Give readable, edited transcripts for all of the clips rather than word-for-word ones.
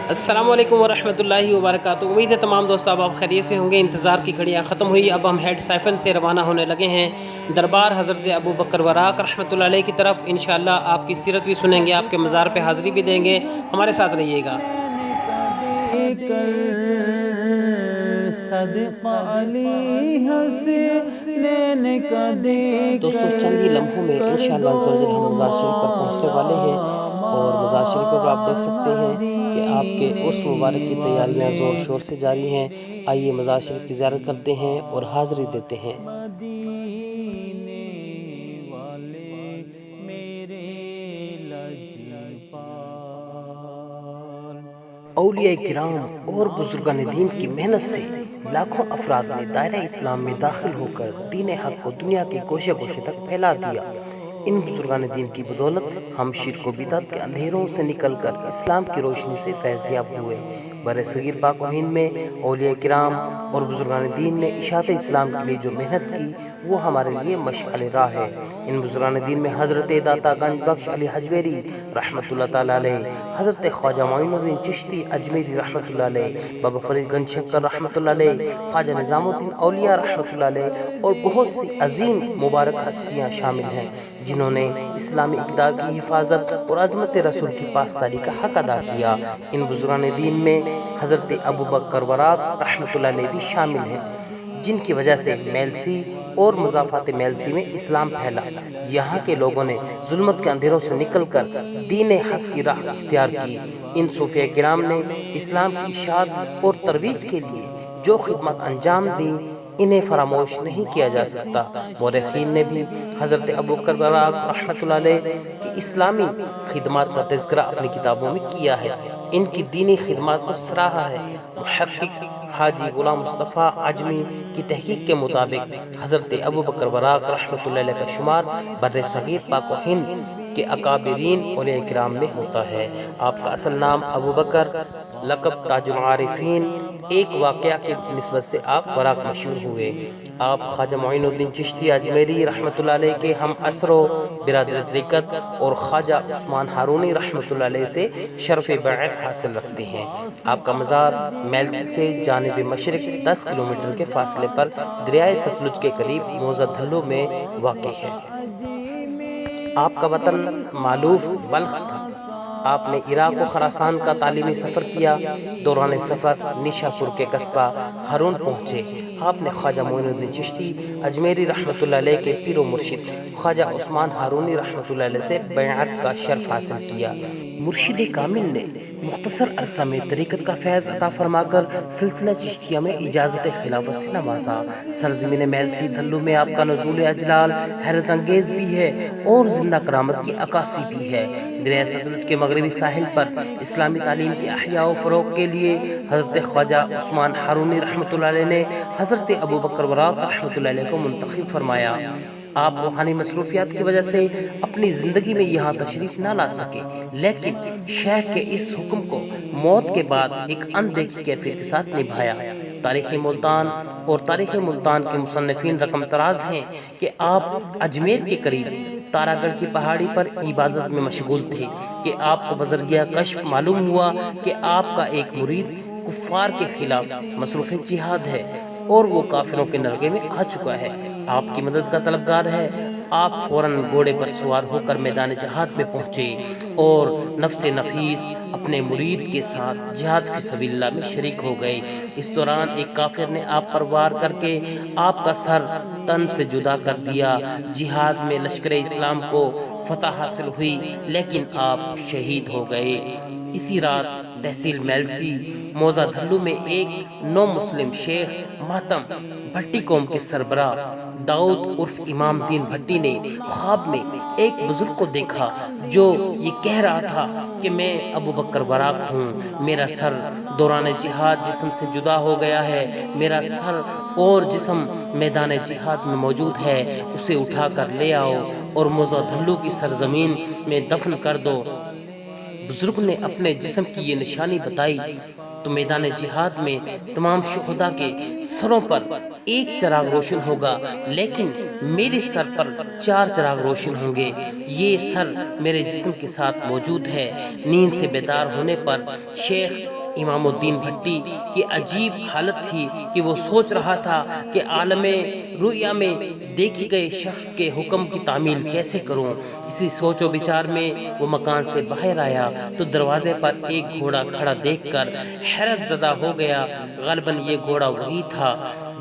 السلام علیکم ورحمۃ اللہ وبرکاتہ۔ امید ہے تمام دوست آپ خیریت سے ہوں گے۔ انتظار کی گھڑیاں ختم ہوئی، اب ہم ہیڈ سائفن سے روانہ ہونے لگے ہیں دربار حضرت ابو بکر وراق رحمۃ اللہ علیہ کی طرف۔ انشاءاللہ آپ کی سیرت بھی سنیں گے، آپ کے مزار پہ حاضری بھی دیں گے، ہمارے ساتھ رہیے گا۔ دوستو چند ہی لمحوں میں انشاءاللہ عزوجل ہم مزار شریف پر پہنچنے والے ہیں، اور مزار شریف پر آپ دیکھ سکتے ہیں کہ آپ کے عرس مبارک کی تیاریاں زور شور سے جاری ہیں۔ آئیے مزار شریف کی زیارت کرتے ہیں اور حاضری دیتے ہیں۔ اولیاء کرام اور بزرگان دین کی محنت سے لاکھوں افراد نے دائرہ اسلام میں داخل ہو کر دین حق کو دنیا کے گوشے گوشے تک پھیلا دیا۔ ان بزرگان دین کی بدولت ہم شرک و بدعت کے اندھیروں سے نکل کر اسلام کی روشنی سے فیض یاب ہوئے۔ برصغیر پاک و ہند میں اولیاء کرام اور بزرگان دین نے اشاعت اسلام کے لیے جو محنت کی وہ ہمارے لیے مشعل راہ ہے۔ ان بزرگان دین میں حضرت داتا گنج بخش علی حجویری رحمۃ اللہ تعالیٰ علیہ، حضرت خواجہ معین الدین چشتی اجمیری رحمۃ اللہ علیہ، بابا فرید گنج شکر رحمۃ اللہ علیہ، خواجہ نظام الدین اولیاء رحمۃ اللہ علیہ اور بہت سی عظیم مبارک ہستیاں شامل ہیں جنہوں نے اسلامی اقدار کی حفاظت اور عظمت رسول کی پاسداری کا حق ادا کیا۔ ان بزرگان دین میں حضرت ابو بکر وراق رحمۃ اللہ علیہ بھی شامل ہیں، جن کی وجہ سے میلسی اور مضافات میلسی میں اسلام پھیلا۔ یہاں کے لوگوں نے ظلمت کے اندھیروں سے نکل کر دین حق کی راہ اختیار کی۔ ان صوفیاء کرام نے اسلام کی اشاعت اور ترویج کے لیے جو خدمات انجام دی انہیں فراموش نہیں کیا جا سکتا۔ مورخین نے بھی حضرت ابو بکر وراق رحمۃ اللہ علیہ کی اسلامی خدمات کا تذکرہ اپنی کتابوں میں کیا ہے، ان کی دینی خدمات کو سراہا ہے۔ محقق حاجی غلام مصطفیٰ عجمی کی تحقیق کے مطابق حضرت ابو بکر وراق رحمۃ اللہ علیہ کا شمار برصغیر پاک و ہند کے اکابرین اولیاء کرام میں ہوتا ہے۔ آپ کا اصل نام ابو بکر، لقب تاج العارفین، ایک واقعہ کی نسبت سے آپ وراق مشہور ہوئے۔ آپ خواجہ معین الدین چشتی اجمیری رحمۃ اللہ علیہ کے ہم عصر و برادر طریقت اور خواجہ عثمان ہارونی رحمۃ اللہ علیہ سے شرف بیعت حاصل رکھتے ہیں۔ آپ کا مزار میلسی سے جانب مشرق 10 کلومیٹر کے فاصلے پر دریائے ستلج کے قریب موضع دھلو میں واقع ہے۔ آپ کا وطن مالوف بلخ تھا۔ آپ نے عراق و خراسان کا تعلیمی سفر کیا۔ دوران سفر نیشا پور کے قصبہ ہرون پہنچے۔ آپ نے خواجہ معین الدین چشتی اجمیری رحمۃ اللہ علیہ کے پیر و مرشد خواجہ عثمان ہارونی رحمۃ اللہ علیہ سے بیعت کا شرف حاصل کیا۔ مرشد کامل نے مختصر عرصہ میں طریقت کا فیض عطا فرما کر سلسلہ چشتیہ میں اجازت خلافت سے نوازا۔ سرزمین میلسی دھلو میں آپ کا نزول اجلال حیرت انگیز بھی ہے اور زندہ کرامت کی عکاسی بھی ہے۔ دریائے ستلج کے مغربی ساحل پر اسلامی تعلیم کی احیاء و فروغ کے لیے حضرت خواجہ عثمان ہارونی رحمۃ اللہ علیہ نے حضرت ابو بکر وراق رحمۃ اللہ علیہ کو منتخب فرمایا۔ آپ روحانی مصروفیات کی وجہ سے اپنی زندگی میں یہاں تشریف نہ لا سکے، لیکن شیخ کے اس حکم کو موت کے بعد ایک اندیکھی کیفیت کے ساتھ نبھایا۔ تاریخ ملتان اور تاریخ ملتان کے مصنفین رقم تراز ہیں کہ آپ اجمیر کے قریب تارا گڑھ کی پہاڑی پر عبادت میں مشغول تھے کہ آپ کو بذریعہ کشف معلوم ہوا کہ آپ کا ایک مرید کفار کے خلاف مصروف جہاد ہے اور وہ کافروں کے نرغے میں آ چکا ہے، آپ کی مدد کا طلبگار ہے۔ آپ فوراً گھوڑے پر سوار ہو کر میدان جہاد میں پہنچے اور نفس نفیس اپنے مرید کے ساتھ جہاد فی سبیل اللہ میں شریک ہو گئے۔ اس دوران ایک کافر نے آپ پر وار کر کے آپ کا سر تن سے جدا کر دیا۔ جہاد میں لشکر اسلام کو فتح حاصل ہوئی، لیکن آپ شہید ہو گئے۔ اسی رات تحصیل میلسی موضع دھلو میں ایک نو مسلم شیخ ماتم بھٹی قوم کے سربراہ داؤد عرف امام دین بھٹی نے خواب میں ایک بزرگ کو دیکھا جو یہ کہہ رہا تھا کہ میں ابو بکر وراق ہوں، میرا سر دوران جہاد جسم سے جدا ہو گیا ہے، میرا سر اور جسم میدان جہاد میں موجود ہے، اسے اٹھا کر لے آؤ اور موضع دھلو کی سرزمین میں دفن کر دو۔ بزرگ نے اپنے جسم کی یہ نشانی بتائی تو میدان جہاد میں تمام شہداء کے سروں پر ایک چراغ روشن ہوگا، لیکن میرے سر پر 4 چراغ روشن ہوں گے۔ یہ سر میرے جسم کے ساتھ موجود ہے۔ نیند سے بیدار ہونے پر شیخ امام الدین بھٹی کی عجیب حالت تھی کہ وہ سوچ رہا تھا کہ عالم رؤیا میں دیکھے گئے شخص کے حکم کی تعمیل کیسے کروں۔ اسی سوچ و بچار میں وہ مکان سے باہر آیا تو دروازے پر ایک گھوڑا کھڑا دیکھ کر حیرت زدہ ہو گیا۔ غالباً یہ گھوڑا وہی تھا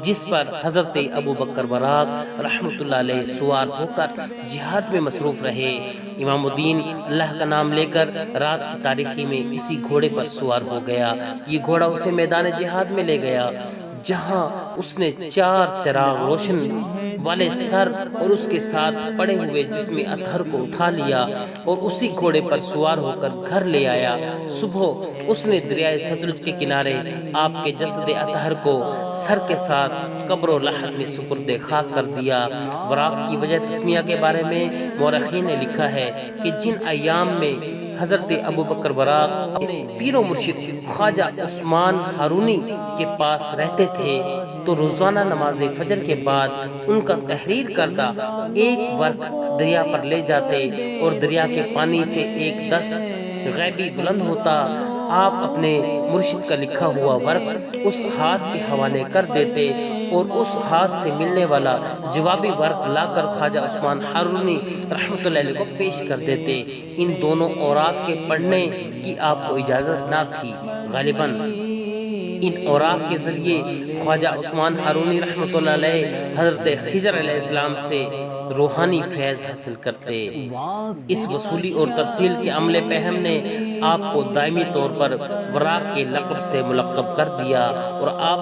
جس پر حضرت ابو بکر براق رحمۃ اللہ علیہ سوار ہو کر جہاد میں مصروف رہے۔ امام الدین اللہ کا نام لے کر رات کی تاریکی میں اسی گھوڑے پر سوار ہو گیا۔ یہ گھوڑا اسے میدان جہاد میں لے گیا، جہاں اس نے 4 چراغ روشن والے سر اور اس کے ساتھ پڑے ہوئے جسم اطہر کو اٹھا لیا اور اسی گھوڑے پر سوار ہو کر گھر لے آیا۔ صبح اس نے دریائے ستلج کے کنارے آپ کے جسد اطہر کو سر کے ساتھ قبر و لحد میں سپرد خاک کر دیا۔ وراق کی وجہ تسمیہ کے بارے میں مورخین نے لکھا ہے کہ جن ایام میں حضرت ابو بکر براق اپنے پیر و مرشد خواجہ عثمان ہارونی کے پاس رہتے تھے تو روزانہ نماز فجر کے بعد ان کا تحریر کردہ ایک ورق دریا پر لے جاتے اور دریا کے پانی سے ایک دست غیبی بلند ہوتا۔ آپ اپنے مرشد کا لکھا ہوا ورق اس ہاتھ کے حوالے کر دیتے اور اس ہاتھ سے ملنے والا جوابی ورق لا کر خواجہ عثمان ہارونی رحمۃ اللہ علیہ کو پیش کر دیتے۔ ان دونوں اوراق کے پڑھنے کی آپ کو اجازت نہ تھی۔ غالباً ان اوراق کے ذریعے خواجہ عثمان ہارونی رحمۃ اللہ علیہ حضرت خضر علیہ السلام سے روحانی فیض حاصل کرتے۔ اس وصولی اور ترسیل کے عمل پہم نے آپ کو دائمی طور پر وراق کے لقب سے ملقب کر دیا اور آپ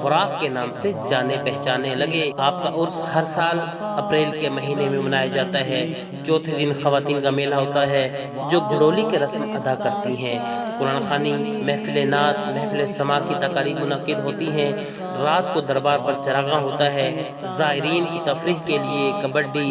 وراق کے نام سے جانے پہچانے لگے۔ آپ کا عرس ہر سال اپریل کے مہینے میں منایا جاتا ہے۔ چوتھے دن خواتین کا میلہ ہوتا ہے جو گھڑولی کے رسم ادا کرتی ہیں۔ قرآن خوانی، محفل نعت، محفل سماع کی تقاریب منعقد ہوتی ہیں۔ رات کو دربار پر چراغاں ہوتا ہے۔ زائرین کی تفریح کے لیے کبڈی،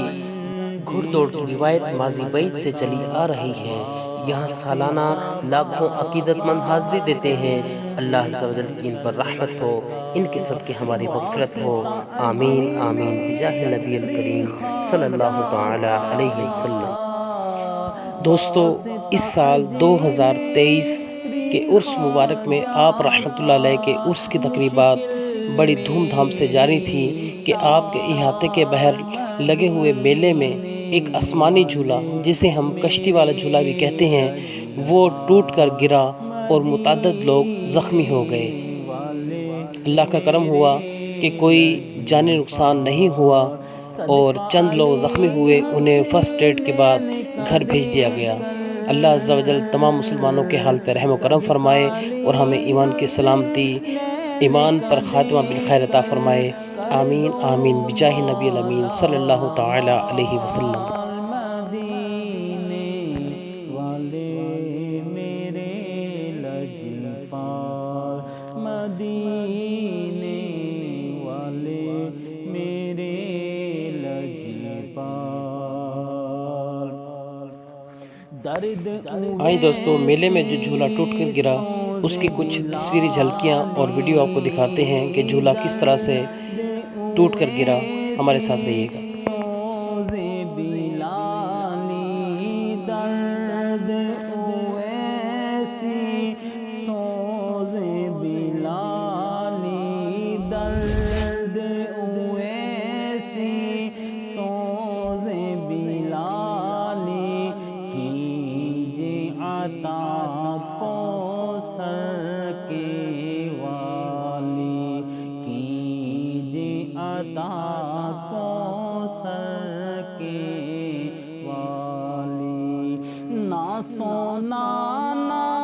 گھڑ دوڑ کی روایت ماضی بعید سے چلی آ رہی ہے۔ یہاں سالانہ لاکھوں عقیدت مند حاضری دیتے ہیں۔ اللہ عز و جل کی ان پر رحمت ہو، ان کے صدقے ہماری مغفرت ہو، آمین آمین بجاہ نبی الکریم صلی اللہ تعالی علیہ وسلم۔ دوستو، اس سال 2023 کے عرس مبارک میں آپ رحمۃ اللہ علیہ کے عرس کی تقریبات بڑی دھوم دھام سے جاری تھی کہ آپ کے احاطے کے بہر لگے ہوئے میلے میں ایک آسمانی جھولا، جسے ہم کشتی والا جھولا بھی کہتے ہیں، وہ ٹوٹ کر گرا اور متعدد لوگ زخمی ہو گئے۔ اللہ کا کرم ہوا کہ کوئی جانی نقصان نہیں ہوا اور چند لوگ زخمی ہوئے، انہیں فرسٹ ایڈ کے بعد گھر بھیج دیا گیا۔ اللہ عز و جل تمام مسلمانوں کے حال پر رحم و کرم فرمائے اور ہمیں ایمان کی سلامتی، ایمان پر خاتمہ بالخیر عطا فرمائے، آمین آمین بجاہ نبی الامین صلی اللہ تعالی علیہ وسلم۔ آئیں دوستو، میلے میں جو جھولا ٹوٹ کر گرا اس کی کچھ تصویری جھلکیاں اور ویڈیو آپ کو دکھاتے ہیں کہ جھولا کس طرح سے ٹوٹ کر گرا۔ ہمارے ساتھ رہیے گا۔ نہ سونا نہ